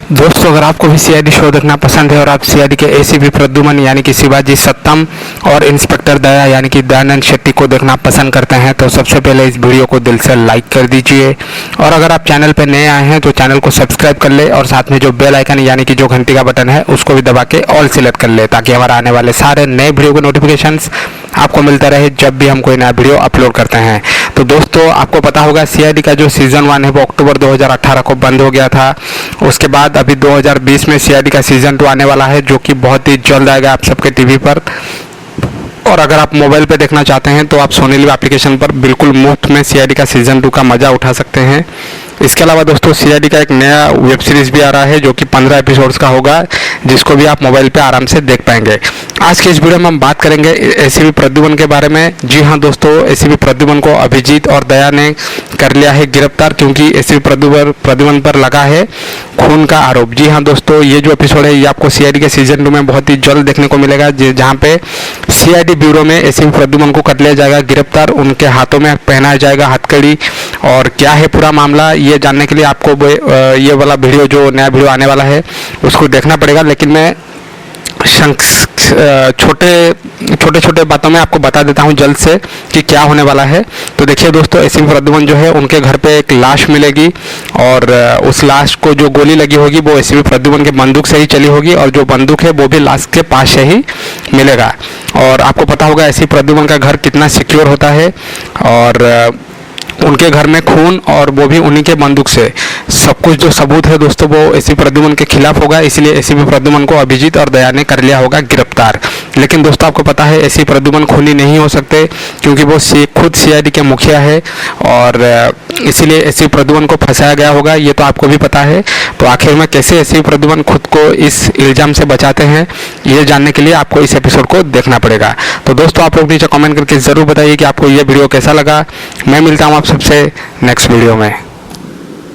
दोस्तों, अगर आपको भी सीआईडी शो देखना पसंद है और आप सीआईडी के एसीपी प्रद्युमन यानी कि शिवाजी, सतम और इंस्पेक्टर दया यानी कि दयानंद शेट्टी को देखना पसंद करते हैं तो सबसे पहले इस वीडियो को दिल से लाइक कर दीजिए। और अगर आप चैनल पर नए आए हैं तो चैनल को सब्सक्राइब कर ले और साथ में जो बेल आइकन यानी कि जो घंटी का बटन है उसको भी दबा के ऑल सिलेक्ट कर ले, ताकि हमारा आने वाले सारे नए वीडियो के नोटिफिकेशंस आपको मिलता रहे जब भी हम कोई नया वीडियो अपलोड करते हैं। तो दोस्तों, आपको पता होगा सीआईडी का जो सीज़न 1 है वो अक्टूबर 2018 को बंद हो गया था। उसके बाद अभी 2020 में सीआईडी का सीज़न 2 आने वाला है, जो कि बहुत ही जल्द आएगा आप सबके टीवी पर। और अगर आप मोबाइल पे देखना चाहते हैं तो आप सोनी लिव एप्लीकेशन पर बिल्कुल मुफ्त में सीआईडी का सीज़न 2 का मज़ा उठा सकते हैं। इसके अलावा दोस्तों, सीआईडी का एक नया वेब सीरीज़ भी आ रहा है जो कि 15 एपिसोड्स का होगा, जिसको भी आप मोबाइल पे आराम से देख पाएंगे। आज के इस वीडियो में हम बात करेंगे एसीपी प्रद्युमन के बारे में। जी हाँ दोस्तों, एसीपी प्रद्युमन को अभिजीत और दया ने कर लिया है गिरफ्तार, क्योंकि एसीपी प्रद्युमन पर लगा है खून का आरोप। जी हाँ दोस्तों, ये जो एपिसोड है ये आपको सीआईडी के सीजन 2 में बहुत ही जल्द देखने को मिलेगा, जहाँ पे सीआईडी ब्यूरो में एसीपी प्रद्युमन को कर लिया जाएगा गिरफ्तार। उनके हाथों में पहनाया जाएगा हथकड़ी। और क्या है पूरा मामला, ये जानने के लिए आपको ये वाला वीडियो, जो नया वीडियो आने वाला है, उसको देखना पड़ेगा। लेकिन मैं छोटे बातों में आपको बता देता हूं जल्द से कि क्या होने वाला है। तो देखिए दोस्तों, एसीपी प्रद्युमन जो है उनके घर पे एक लाश मिलेगी और उस लाश को जो गोली लगी होगी वो एसीपी प्रद्युमन के बंदूक से ही चली होगी, और जो बंदूक है वो भी लाश के पास से ही मिलेगा। और आपको पता होगा एसीपी प्रद्युमन का घर कितना सिक्योर होता है, और उनके घर में खून और वो भी उन्हीं के बंदूक से। सब कुछ जो सबूत है दोस्तों वो एसीपी प्रद्युमन के खिलाफ होगा, इसलिए एसीपी प्रद्युमन को अभिजीत और दया ने कर लिया होगा गिरफ्तार। लेकिन दोस्तों, आपको पता है एसीपी प्रद्युमन खूनी नहीं हो सकते, क्योंकि वो खुद सीआईडी के मुखिया है, और इसीलिए एसीपी प्रद्युमन को फंसाया गया होगा, ये तो आपको भी पता है। तो आखिर में कैसे एसीपी प्रद्युमन खुद को इस इल्ज़ाम से बचाते हैं, ये जानने के लिए आपको इस एपिसोड को देखना पड़ेगा। तो दोस्तों, आप लोग नीचे कमेंट करके ज़रूर बताइए कि आपको ये वीडियो कैसा लगा। मैं मिलता हूँ आप सबसे नेक्स्ट वीडियो में।